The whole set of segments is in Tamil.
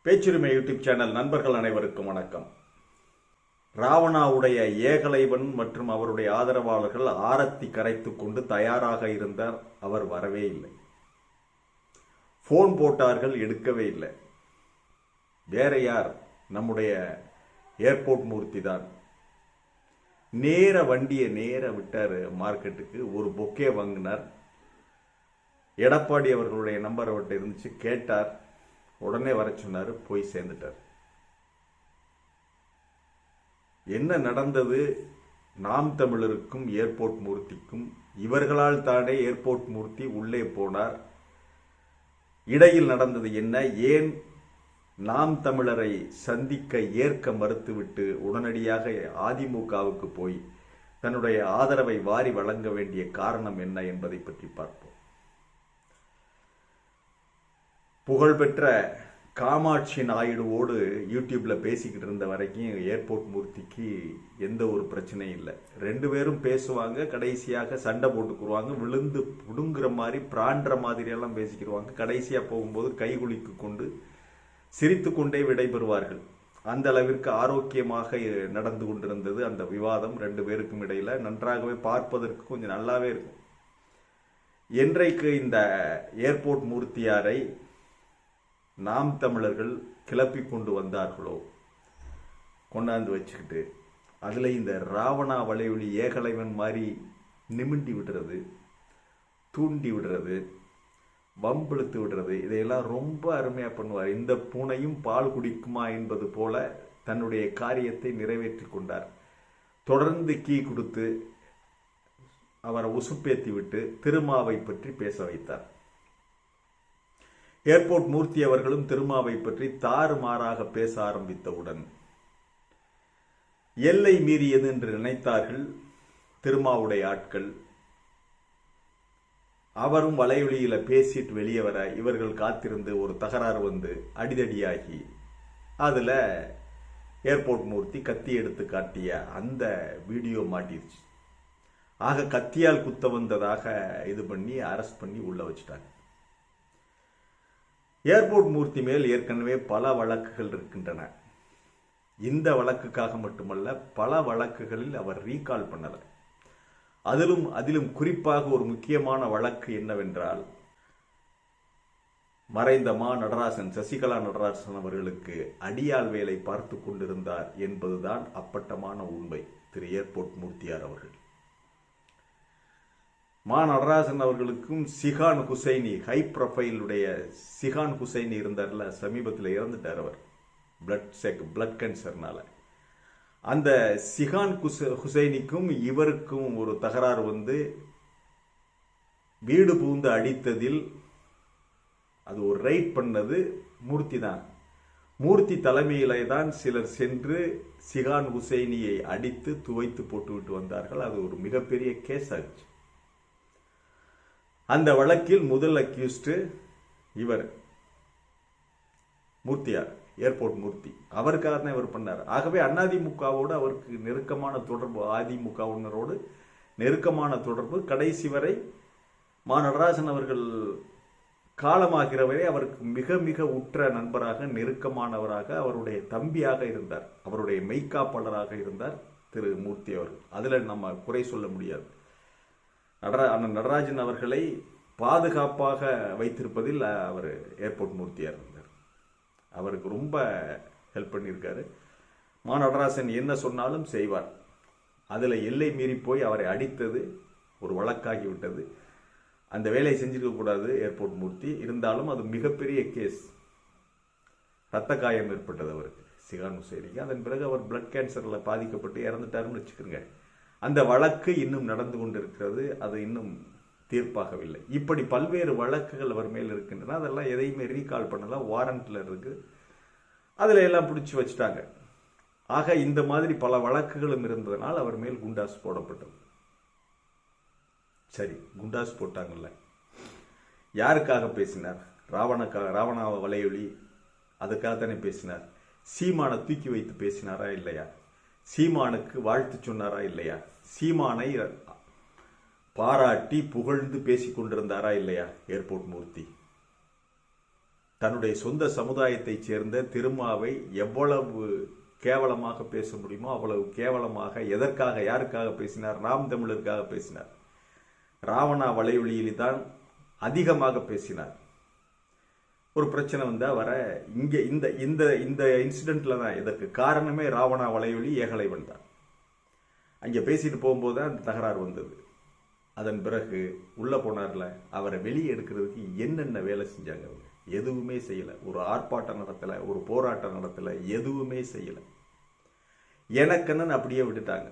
பேச்சுரிமை யூடியூப் சேனல் நண்பர்கள் அனைவருக்கும் வணக்கம். ராவணாவுடைய ஏகலைவன் மற்றும் அவருடைய ஆதரவாளர்கள் ஆரத்தி கரைத்துக் கொண்டு தயாராக இருந்தார். அவர் வரவே இல்லை. போன் போட்டார்கள், எடுக்கவே இல்லை. வேற யார்? நம்முடைய ஏர்போர்ட் மூர்த்தி தான். நேர வண்டியை நேர விட்டார் மார்க்கெட்டுக்கு. ஒரு பொக்கே வாங்கினார். எடப்பாடி அவர்களுடைய நம்பர் அவர்கிட்ட இருந்துச்சு, கேட்டார். உடனே வர சொன்னார். போய் சேர்ந்துட்டார். என்ன நடந்தது? நாம் தமிழருக்கும் ஏர்போர்ட் மூர்த்திக்கும் இவர்களால் தானே ஏர்போர்ட் மூர்த்தி உள்ளே போனார். இடையில் நடந்தது என்ன? ஏன் நாம் தமிழரை சந்திக்க ஏற்க மறுத்துவிட்டு உடனடியாக அதிமுகவுக்கு போய் தன்னுடைய ஆதரவை வாரி வழங்க வேண்டிய காரணம் என்ன என்பதை பற்றி பார்ப்போம். புகழ்பெற்ற காமாட்சி நாயுடுவோடு யூடியூப்ல பேசிக்கிட்டு இருந்த வரைக்கும் ஏர்போர்ட் மூர்த்திக்கு எந்த ஒரு பிரச்சனையும் இல்லை. ரெண்டு பேரும் பேசுவாங்க, கடைசியாக சண்டை போட்டுக்குருவாங்க, விழுந்து புடுங்குற மாதிரி பிராண்ட மாதிரி எல்லாம் பேசிக்கிடுவாங்க. கடைசியா போகும்போது கைகுலுக்கி கொண்டு சிரித்து கொண்டே விடைபெறுவார்கள். அந்த அளவிற்கு ஆரோக்கியமாக நடந்து கொண்டிருந்தது அந்த விவாதம் ரெண்டு பேருக்கும் இடையில. நன்றாகவே பார்ப்பதற்கு கொஞ்சம் நல்லாவே இருக்கும். என்றைக்கு இந்த ஏர்போர்ட் மூர்த்தியாரை நாம் தமிழர்கள் கிளப்பி கொண்டு வந்தார்களோ, கொண்டாந்து வச்சுக்கிட்டு அதுல இந்த ராவணா வலையொலி ஏகலைவன் மாதிரி நிமிண்டி விடுறது, தூண்டி விடுறது, வம்பிழுத்து விடுறது, இதையெல்லாம் ரொம்ப அருமையா பண்ணுவார். இந்த பூனையும் பால் குடிக்குமா என்பது போல தன்னுடைய காரியத்தை நிறைவேற்றி கொண்டார். தொடர்ந்து கீ கொடுத்து அவரை உசுப்பேத்தி விட்டு திருமாவை பற்றி பேச வைத்தார். ஏர்போர்ட் மூர்த்தி அவர்களும் திருமாவை பற்றி தாறுமாறாக பேச ஆரம்பித்தவுடன் எல்லை மீறியது என்று நினைத்தார்கள் திருமாவுடைய ஆட்கள். அவரும் வலையொலியில பேசிட்டு வெளியே வர இவர்கள் காத்திருந்து ஒரு தகராறு வந்து அடிதடியாகி அதுல ஏர்போர்ட் மூர்த்தி கத்தி எடுத்து காட்டிய அந்த வீடியோ மாட்டிருச்சு. ஆக கத்தியால் குத்த வந்ததாக இது பண்ணி அரெஸ்ட் பண்ணி உள்ள வச்சுட்டாங்க. ஏர்போர்ட் மூர்த்தி மேல் ஏற்கனவே பல வழக்குகள் இருக்கின்றன. இந்த வழக்குக்காக மட்டுமல்ல, பல வழக்குகளில் அவர் ரீகால் பண்ணல. அதிலும் குறிப்பாக ஒரு முக்கியமான வழக்கு என்னவென்றால், மறைந்த மா நடராசன், சசிகலா நடராசன் அவர்களுக்கு அடியாள் வேலை பார்த்து கொண்டிருந்தார் என்பதுதான் அப்பட்டமான உண்மை. திரு ஏர்போர்ட் மூர்த்தியார் அவர்கள் மா நடராசன் அவர்களுக்கும் சிகான் ஹுசைனி, ஹை ப்ரொஃபைலுடைய சிகான் ஹுசைனி இருந்தார்ல, சமீபத்தில் இறந்துட்டார் அவர் பிளட் கேன்சர்னால. அந்த சிகான் ஹுசைனிக்கும் இவருக்கும் ஒரு தகராறு வந்து வீடு பூந்து அடித்ததில் அது ஒரு ரைட் பண்ணது மூர்த்தி தான். மூர்த்தி தலைமையிலே தான் சிலர் சென்று சிகான் ஹுசைனியை அடித்து துவைத்து போட்டுவிட்டு வந்தார்கள். அது ஒரு மிகப்பெரிய கேஸ் ஆச்சு. அந்த வழக்கில் முதல் அக்யூஸ்டு இவர் மூர்த்தியார், ஏர்போர்ட் மூர்த்தி. அவருக்காக தான் இவர் பண்ணார். ஆகவே அதிமுகவோடு அவருக்கு நெருக்கமான தொடர்பு, அதிமுகவினரோடு நெருக்கமான தொடர்பு. கடைசி வரை மா நடராசன் அவர்கள் காலமாகிற வரை அவருக்கு மிக மிக உற்ற நண்பராக, நெருக்கமானவராக, அவருடைய தம்பியாக இருந்தார், அவருடைய மெய்காப்பாளராக இருந்தார் திரு மூர்த்தி அவர்கள். அதுல நம்ம குறை சொல்ல முடியாது. அண்ணன் நடராஜன் அவர்களை பாதுகாப்பாக வைத்திருப்பதில் அவர் ஏர்போர்ட் மூர்த்தியார் இருந்தார். அவருக்கு ரொம்ப ஹெல்ப் பண்ணியிருக்காரு. மா நடராசன் என்ன சொன்னாலும் செய்வார். அதில் எல்லை மீறி போய் அவரை அடித்தது ஒரு வழக்காகி விட்டது. அந்த வேலையை செஞ்சிருக்க கூடாது ஏர்போர்ட் மூர்த்தி. இருந்தாலும் அது மிகப்பெரிய கேஸ். ரத்த காயம் ஏற்பட்டது அவருக்கு, சிகான் ஹுசைனிக்கு. அதன் பிறகு அவர் பிளட் கேன்சரில் பாதிக்கப்பட்டு இறந்துட்டாருன்னு வச்சுக்கோங்க. அந்த வழக்கு இன்னும் நடந்து கொண்டிருக்கிறது. அது இன்னும் தீர்ப்பாகவில்லை. இப்படி பல்வேறு வழக்குகள் அவர் மேல் இருக்கின்றன. அதெல்லாம் எதையுமே ரீகால் பண்ணல, வாரண்ட்ல இருக்கு. அதுல எல்லாம் பிடிச்சி வச்சுட்டாங்க. ஆக இந்த மாதிரி பல வழக்குகளும் இருந்ததனால் அவர் மேல் குண்டாஸ் போடப்பட்டது. சரி, குண்டாஸ் போட்டாங்கல்ல, யாருக்காக பேசினார்? ராவணா வலையொலி, அதுக்காக தானே பேசினார். சீமானை தூக்கி வைத்து பேசினாரா இல்லையா? சீமானுக்கு வாழ்த்து சொன்னாரா இல்லையா? சீமானை பாராட்டி புகழ்ந்து பேசிக் கொண்டிருந்தாரா இல்லையா ஏர்போர்ட் மூர்த்தி? தன்னுடைய சொந்த சமுதாயத்தைச் சேர்ந்த திருமாவை எவ்வளவு கேவலமாக பேச முடியுமோ அவ்வளவு கேவலமாக எதற்காக யாருக்காக பேசினார்? நாம் தமிழருக்காக பேசினார். ராவணா வலையொலியில் தான் அதிகமாக பேசினார். ஒரு பிரச்சனை வந்தா வர இங்க இந்த இந்த இந்த இன்சிடென்ட்ல தான் இதற்கு காரணமே ராவணா வலையொலி ஏகலைவன் தான். அங்க பேசிட்டு போகும்போது தான் அந்த தகராறு வந்தது. அதன் பிறகு உள்ள போனார்ல, அவரை வெளியே எடுக்கிறதுக்கு என்னென்ன வேலை செஞ்சாங்க? அவங்க எதுவுமே செய்யல. ஒரு ஆர்ப்பாட்டம் நடத்தல, ஒரு போராட்டம் நடத்தல, எதுவுமே செய்யல. எனக்குன்னு அப்படியே விட்டுட்டாங்க.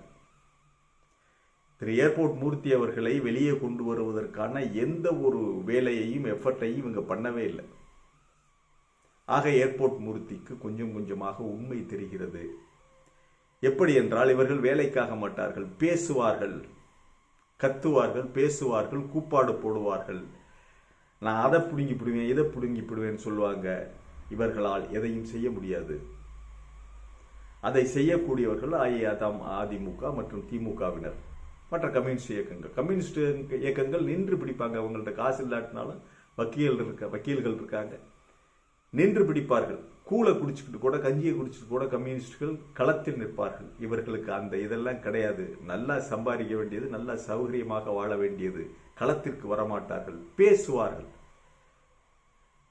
திரு ஏர்போர்ட் மூர்த்தி அவர்களை வெளியே கொண்டு வருவதற்கான எந்த ஒரு வேலையையும் எஃபர்ட்டையும் இவங்க பண்ணவே இல்லை. ஆக ஏர்போர்ட் மூர்த்திக்கு கொஞ்சம் கொஞ்சமாக உண்மை தெரிகிறது. எப்படி என்றால், இவர்கள் வேலைக்காக மாட்டார்கள், பேசுவார்கள், கத்துவார்கள், பேசுவார்கள், கூப்பாடு போடுவார்கள். நான் அதை பிடுங்கி பிடுவேன், இதை பிடுங்கி பிடுவேன்னு சொல்லுவாங்க. இவர்களால் எதையும் செய்ய முடியாது. அதை செய்யக்கூடியவர்கள் அதிமுக மற்றும் திமுகவினர், மற்ற கம்யூனிஸ்ட் இயக்கங்கள். கம்யூனிஸ்ட் இயக்கங்கள் நின்று பிடிப்பாங்க. அவங்கள்ட்ட காசு இல்லாட்டினாலும் வக்கீல்கள் இருக்காங்க, நின்று பிடிப்பார்கள். கூளை குடிச்சுக்கிட்டு கூட, கஞ்சியை குடிச்சுட்டு கூட கம்யூனிஸ்டுகள் களத்தில் நிற்பார்கள். இவர்களுக்கு அந்த இதெல்லாம் கிடையாது. நல்லா சம்பாதிக்க வேண்டியது, நல்லா சௌகரியமாக வாழ வேண்டியது. களத்திற்கு வரமாட்டார்கள், பேசுவார்கள்.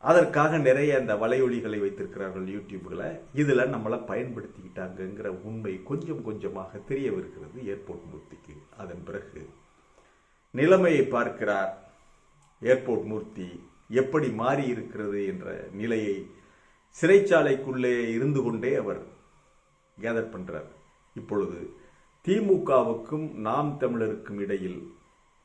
அதற்காக நிறைய அந்த வலையொலிகளை வைத்திருக்கிறார்கள் யூடியூப்ல. இதுல நம்மளை பயன்படுத்திக்கிட்டாங்கிற உண்மை கொஞ்சம் கொஞ்சமாக தெரியவிருக்கிறது ஏர்போர்ட் மூர்த்திக்கு. அதன் பிறகு நிலைமையை பார்க்கிறார் ஏர்போர்ட் மூர்த்தி. எப்படி மாறி இருக்கிறது என்ற நிலையை சிறைச்சாலைக்குள்ளே இருந்து கொண்டே அவர் கேதர் பண்றார். இப்பொழுது திமுகவுக்கும் நாம் தமிழருக்கும் இடையில்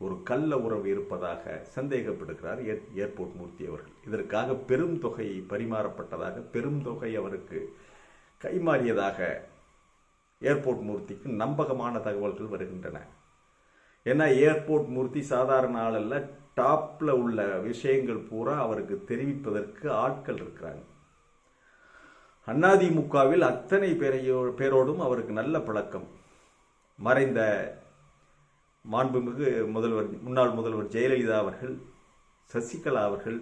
ஒரு கள்ள உறவு இருப்பதாக சந்தேகப்படுகிறார் ஏர்போர்ட் மூர்த்தி அவர்கள். இதற்காக பெரும் தொகை பரிமாறப்பட்டதாக, பெரும் தொகை அவருக்கு கைமாறியதாக ஏர்போர்ட் மூர்த்திக்கு நம்பகமான தகவல்கள் வருகின்றன. ஏன்னா ஏர்போர்ட் மூர்த்தி சாதாரண ஆள் அல்ல. டாப்ல உள்ள விஷயங்கள் பூரா அவருக்கு தெரிவிப்பதற்கு ஆட்கள் இருக்கிறாங்க. அதிமுகவில் அத்தனை பேரோடும் அவருக்கு நல்ல பழக்கம். மறைந்த மாண்புமிகு முன்னாள் முதல்வர் ஜெயலலிதா அவர்கள், சசிகலா அவர்கள்,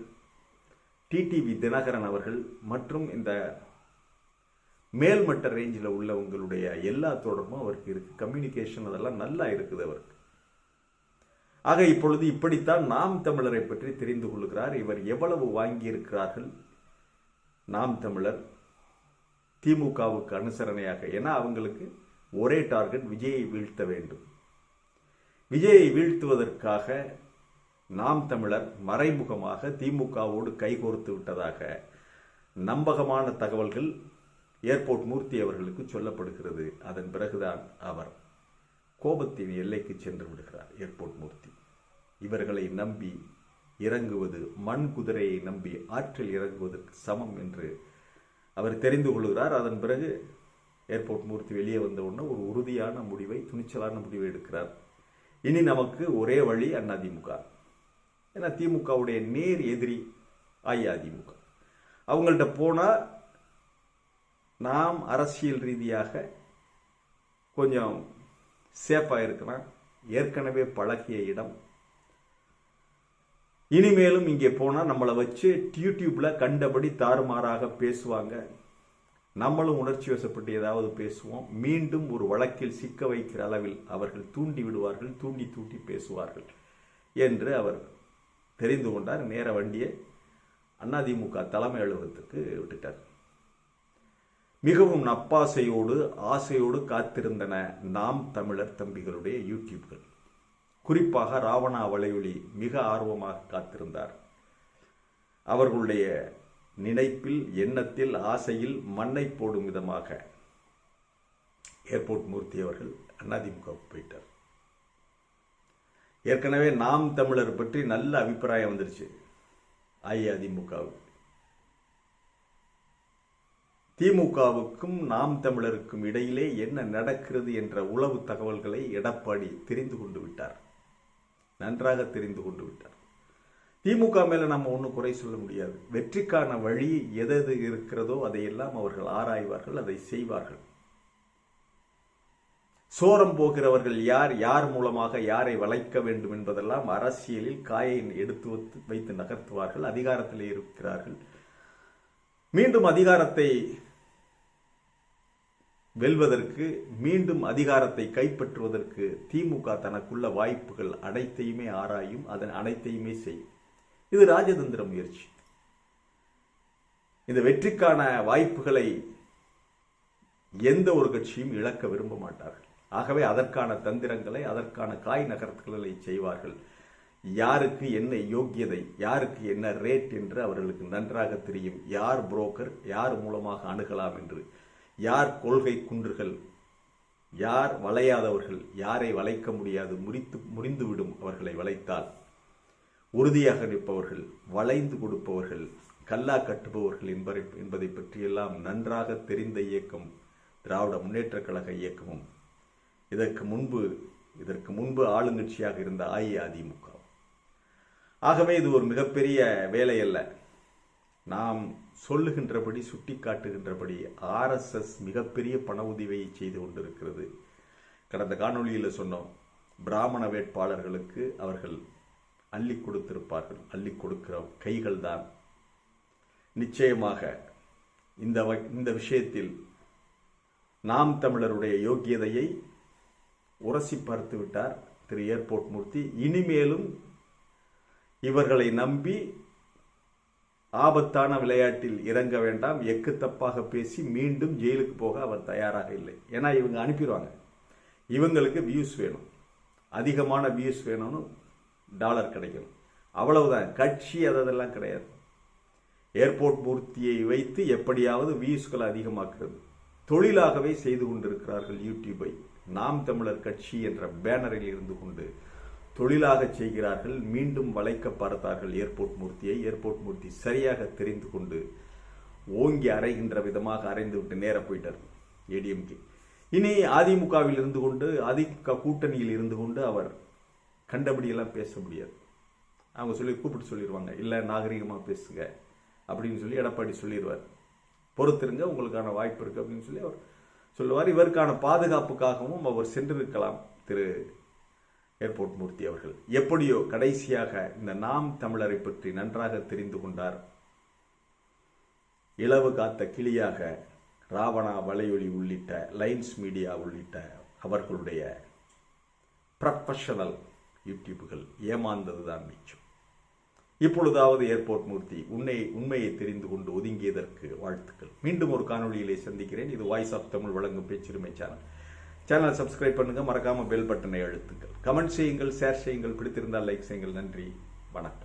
டிடிவி தினகரன் அவர்கள் மற்றும் இந்த மேல்மட்ட ரேஞ்சில் உள்ளவங்களுடைய எல்லா தொடர்பும் அவருக்கு இருக்கு. கம்யூனிகேஷன் அதெல்லாம் நல்லா இருக்குது அவருக்கு. ஆக இப்பொழுது இப்படித்தான் நாம் தமிழரை பற்றி தெரிந்து கொள்கிறார். இவர் எவ்வளவு வாங்கி இருக்கிறார்கள் நாம் தமிழர் திமுகவுக்கு அனுசரணையாக. ஏன்னா அவங்களுக்கு ஒரே டார்கெட், விஜயை வீழ்த்த வேண்டும். விஜயை வீழ்த்துவதற்காக நாம் தமிழர் மறைமுகமாக திமுகவோடு கைகோர்த்து விட்டதாக நம்பகமான தகவல்கள் ஏர்போர்ட் மூர்த்தி அவர்களுக்கு சொல்லப்படுகிறது. அதன் பிறகுதான் அவர் கோபத்தின் எல்லைக்கு சென்று விடுகிறார் ஏர்போர்ட் மூர்த்தி. இவர்களை நம்பி இறங்குவது மண் குதிரையை நம்பி ஆற்றில் இறங்குவதற்கு சமம் என்று அவர் தெரிந்து கொள்கிறார். அதன் பிறகு ஏர்போர்ட் மூர்த்தி வெளியே வந்த உடனே ஒரு உறுதியான முடிவை, துணிச்சலான முடிவை எடுக்கிறார். இனி நமக்கு ஒரே வழி அதிமுக. ஏன்னா திமுகவுடைய நேர் எதிரி அதிமுக. அவங்கள்ட்ட போனா நாம் அரசியல் ரீதியாக கொஞ்சம் சேஃபா இருக்கலாம். ஏற்கனவே பழகிய இடம். இனிமேலும் இங்கே போனா நம்மளை வச்சு யூடியூப்ல கண்டபடி தாறுமாறாக பேசுவாங்க. நம்மளும் உணர்ச்சி வசப்பட்டு ஏதாவது பேசுவோம். மீண்டும் ஒரு வழக்கில் சிக்க வைக்கிற அளவில் அவர்கள் தூண்டி விடுவார்கள், தூண்டி பேசுவார்கள் என்று அவர் தெரிந்து கொண்டார். நேர வண்டியை அதிமுக தலைமை அலுவலகத்துக்கு விட்டுட்டார். மிகவும் நப்பாசையோடு ஆசையோடு காத்திருந்தன நாம் தமிழர் தம்பிகளுடைய யூடியூப்கள். குறிப்பாக ராவணா வலையொலி மிக ஆர்வமாக காத்திருந்தார். அவர்களுடைய நினைப்பில், எண்ணத்தில், ஆசையில் மண்ணை போடும் விதமாக ஏர்போர்ட் மூர்த்தி அவர்கள் அதிமுகவுக்கு போயிட்டார். ஏற்கனவே நாம் தமிழர் பற்றி நல்ல அபிப்பிராயம் வந்துருச்சு அதிமுகவுக்கு. திமுகவுக்கும் நாம் தமிழருக்கும் இடையிலே என்ன நடக்கிறது என்ற உளவு தகவல்களை எடப்பாடி தெரிந்து கொண்டு விட்டார். நன்றாக தெரிந்து கொண்டு விட்டார். திமுக மேல நம்ம ஒன்றும் குறை சொல்ல முடியாது. வெற்றிக்கான வழி எது இருக்கிறதோ அதையெல்லாம் அவர்கள் ஆராய்வார்கள், அதை செய்வார்கள். சோரம் போகிறவர்கள் யார், யார் மூலமாக யாரை வளைக்க வேண்டும் என்பதெல்லாம் அரசியலில் காயை எடுத்து வைத்து நகர்த்துவார்கள். அதிகாரத்திலே இருக்கிறார்கள். மீண்டும் அதிகாரத்தை வெல்வதற்கு, மீண்டும் அதிகாரத்தை கைப்பற்றுவதற்கு திமுக தனக்குள்ள வாய்ப்புகள் அனைத்தையுமே ஆராயும், அதன் அனைத்தையுமே செய்யும். இது ராஜதந்திர முயற்சி. இந்த வெற்றிக்கான வாய்ப்புகளை எந்த ஒரு கட்சியும் இழக்க விரும்ப மாட்டார்கள். ஆகவே அதற்கான தந்திரங்களை, அதற்கான காய் நகர்த்துகளை செய்வார்கள். யாருக்கு என்ன யோக்கியதை, யாருக்கு என்ன ரேட் என்று அவர்களுக்கு நன்றாக தெரியும். யார் புரோக்கர், யார் மூலமாக அணுகலாம் என்று, யார் கொள்கை குன்றுகள், யார் வளையாதவர்கள், யாரை வளைக்க முடியாது, முறிந்துவிடும் அவர்களை வளைத்தால், உறுதியாக நிற்பவர்கள், வளைந்து கொடுப்பவர்கள், கல்லா கட்டுபவர்கள் என்பதை பற்றியெல்லாம் நன்றாக தெரிந்த இயக்கம் திராவிட முன்னேற்ற கழக இயக்கமும் இதற்கு முன்பு ஆளுங்கட்சியாக இருந்த அஇஅதிமுக. ஆகவே இது ஒரு மிகப்பெரிய வேலை அல்ல. நாம் சொல்லுகின்றபடி, சுட்டி காட்டுகின்றபடி RSS மிகப்பெரிய பண உதவியை செய்து கொண்டிருக்கிறது. கடந்த காணொளியில் சொன்னோம், பிராமண வேட்பாளர்களுக்கு அவர்கள் அள்ளி கொடுத்திருப்பார்கள். அள்ளி கொடுக்கிற கைகள் தான். நிச்சயமாக இந்த விஷயத்தில் நாம் தமிழருடைய யோக்கியதையை உரசி பார்த்து விட்டார் திரு ஏர்போர்ட் மூர்த்தி. இனிமேலும் இவர்களை நம்பி ஆபத்தான விளையாட்டில் இறங்க வேண்டாம். எக்கு தப்பாக பேசி மீண்டும் ஜெயிலுக்கு போக அவர் தயாராக இல்லை. ஏன்னா இவங்க அனுப்பிடுவாங்க. இவங்களுக்கு வியூஸ் வேணும், அதிகமான வியூஸ் வேணும்னு டாலர் கிடைக்கணும், அவ்வளவுதான். கட்சி அதெல்லாம் கிடையாது. ஏர்போர்ட் மூர்த்தியை வைத்து எப்படியாவது வியூஸ்களை அதிகமாக்குறது தொழிலாகவே செய்து கொண்டிருக்கிறார்கள். யூடியூபை நாம் தமிழர் கட்சி என்ற பேனரில் இருந்து கொண்டு தொழிலாக செய்கிறார்கள். மீண்டும் வளைக்க பார்த்தார்கள் ஏர்போர்ட் மூர்த்தியை. ஏர்போர்ட் மூர்த்தி சரியாக தெரிந்து கொண்டு ஓங்கி அரைகின்ற விதமாக அரைந்து விட்டு நேர போயிட்டார் ஏடிஎம்கே. இனி அதிமுகவில் இருந்து கொண்டு, அதிமுக கூட்டணியில் இருந்து கொண்டு அவர் கண்டபடியெல்லாம் பேச முடியாது. அவங்க கூப்பிட்டு சொல்லிடுவாங்க, இல்லை நாகரிகமாக பேசுங்க அப்படின்னு சொல்லி எடப்பாடி சொல்லிடுவார். பொறுத்திருங்க, உங்களுக்கான வாய்ப்பு இருக்கு அப்படின்னு சொல்லி அவர் சொல்லுவார். இவருக்கான பாதுகாப்புக்காகவும் அவர் சென்றிருக்கலாம் திரு ஏர்போர்ட் மூர்த்தி அவர்கள். எப்படியோ கடைசியாக இந்த நாம் தமிழரை பற்றி நன்றாக தெரிந்து கொண்டார். இளவு காத்த கிளியாக ராவணா வலையொலி உள்ளிட்ட, லைன்ஸ் மீடியா உள்ளிட்ட அவர்களுடைய ப்ரொஃபஷனல் யூடியூப்கள் ஏமாந்ததுதான் மிச்சம். இப்பொழுதாவது ஏர்போர்ட் மூர்த்தி உண்மையை தெரிந்து கொண்டு ஒதுங்கியதற்கு வாழ்த்துக்கள். மீண்டும் ஒரு காணொளியிலே சந்திக்கிறேன். இது வாய்ஸ் ஆஃப் தமிழ் வழங்கும் பேச்சுரிமை சேனல் சப்ஸ்கிரைப் பண்ணுங்க, மறக்காம பெல் பட்டனை அழுத்துங்கள், கமெண்ட் செய்யுங்கள், ஷேர் செய்யுங்கள், பிடித்திருந்தால் லைக் செய்யுங்கள். நன்றி, வணக்கம்.